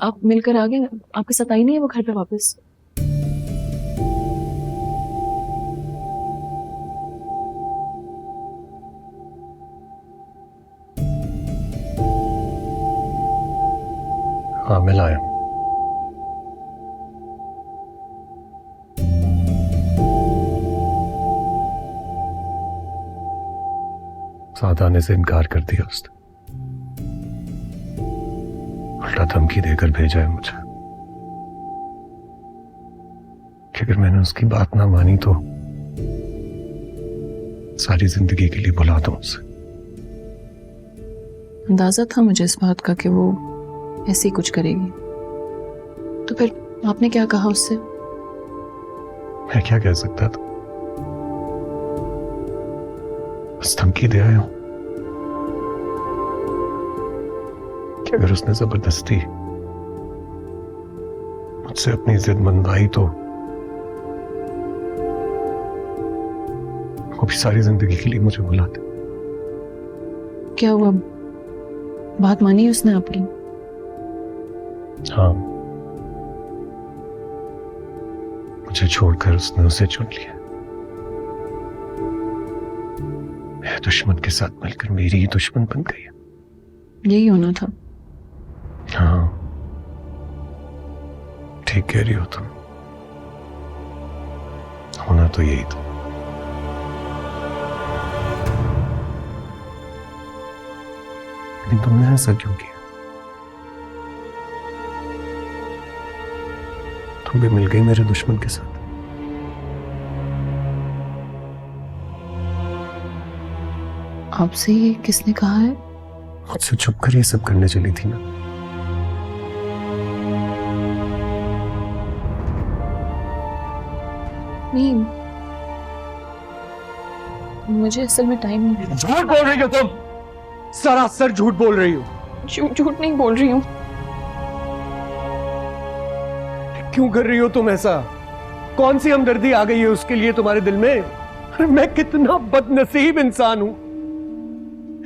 आप मिलकर आ गए? आपके साथ आई नहीं है वो घर पे वापस? हाँ, मैं लाया हूं। साथ आने से इनकार कर दिया उसने, उल्टा धमकी देकर भेजा है मुझे कि अगर मैंने उसकी बात ना मानी तो सारी जिंदगी के लिए बुला दूं उसे। अंदाजा था मुझे इस बात का कि वो ऐसे ही कुछ करेगी। तो फिर आपने क्या कहा उससे? मैं क्या कह सकता था, बस धमकी दे आया हूं कि अगर उसने जबरदस्ती मुझसे अपनी जिद मनवाई तो वो भी सारी जिंदगी के लिए मुझे बुलाते। क्या हुआ, बात मानी उसने आपकी? हाँ, मुझे छोड़कर उसने उसे चुन लिया। मेरे दुश्मन के साथ मिलकर मेरी ही दुश्मन बन गई है। यही होना था। हाँ, ठीक कह रही हो तुम, होना तो यही था। लेकिन तुमने ऐसा क्यों किया? तुम भी मिल गई मेरे दुश्मन के साथ। आपसे ये किसने कहा है? मुझसे छुप कर ये सब करने चली थी ना। नहीं, मुझे असल में टाइम नहीं। झूठ बोल रही हो तुम, सरासर झूठ बोल रही हो। झूठ नहीं बोल रही हूँ। क्यों कर रही हो तुम ऐसा? कौन सी हमदर्दी आ गई है उसके लिए तुम्हारे दिल में? अरे मैं कितना बदनसीब इंसान हूं,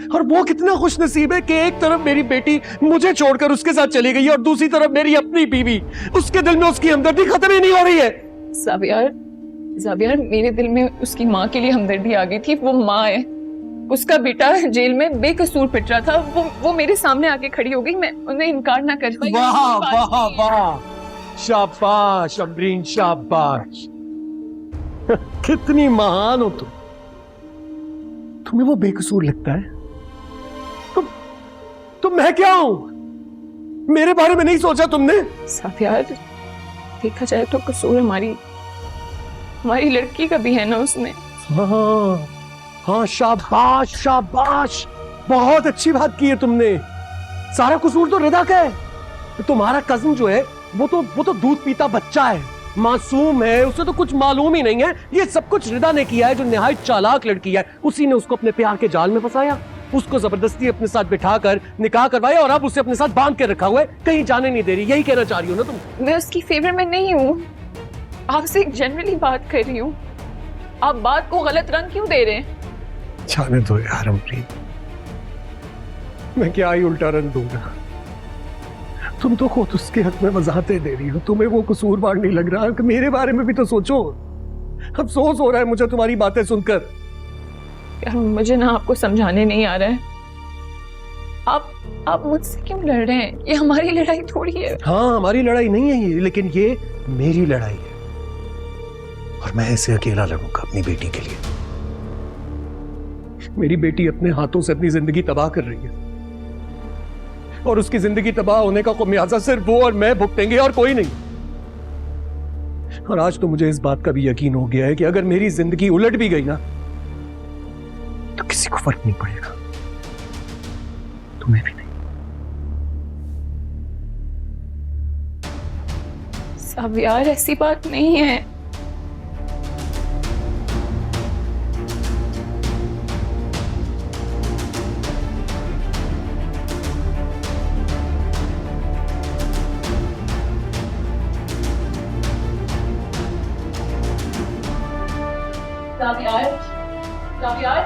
और वो कितना खुश नसीब है कि एक तरफ मेरी बेटी मुझे छोड़कर उसके साथ चली गई है और दूसरी तरफ मेरी अपनी बीवी, उसके दिल में उसकी हमदर्दी खत्म ही नहीं हो रही है। ज़ाबियार, मेरे दिल में उसकी माँ के लिए हमदर्दी आ गई थी। वो माँ है, उसका बेटा जेल में बेकसूर पिट रहा था। वो मेरे सामने आके खड़ी हो गई, मैं उन्हें इनकार ना कर पाई। वाह वाह वाह, शाबाश अमरीन, शाबाश। कितनी महान हो तुम। तुम्हें वो बेकसूर लगता है? तो मैं क्या हूं? मेरे बारे में नहीं सोचा तुमने? ज़ाबियार, देखा जाए तो कसूर हमारी लड़की का भी है ना उसमें। हाँ हाँ, शाबाश शाबाश, बहुत अच्छी बात की है तुमने। सारा कसूर तो रिदा का है। तुम्हारा कजन जो है वो तो दूध पीता बच्चा है, मासूम है, उसे तो कुछ मालूम ही नहीं है। ये सब कुछ रिदा ने किया है, जो निहायत चालाक लड़की है। उसी ने उसको अपने प्यार के जाल में फंसाया, उसको जबरदस्ती अपने साथ बिठाकर निकाह करवाया और अब उसे अपने साथ बांध के रखा हुआ है, कहीं जाने नहीं दे रही। यही कहना चाह रही हो ना तुम? मैं उसकी फेवर में नहीं हूँ, आपसे एक जनरली बात कर रही हूँ। आप बात को गलत रंग क्यों दे रहे हैं? जाने दो यार अमरीन, मैं क्या ही उल्टा रंग दूंगा। तुम तो खुद उसके हक में वजाहतें दे रही हो। तुम्हें वो कसूरवार नहीं लग रहा कि मेरे बारे में भी तो सोचो। अफसोस हो रहा है मुझे तुम्हारी बातें सुनकर। यार, मुझे ना आपको समझाने नहीं आ रहा है। आप मुझसे क्यों लड़ रहे हैं? ये हमारी लड़ाई थोड़ी है। हाँ, हमारी लड़ाई नहीं है ये, लेकिन ये मेरी लड़ाई है और मैं ऐसे अकेला लड़ूंगा अपनी बेटी के लिए। मेरी बेटी अपने हाथों से अपनी जिंदगी तबाह कर रही है, और उसकी जिंदगी तबाह होने का खामियाजा सिर्फ वो और मैं भुगतेंगे और कोई नहीं। और आज तो मुझे इस बात का भी यकीन हो गया है कि अगर मेरी जिंदगी उलट भी गई ना तो किसी को फर्क नहीं पड़ेगा, तुम्हें भी नहीं। सब यार, ऐसी बात नहीं है। सब यार,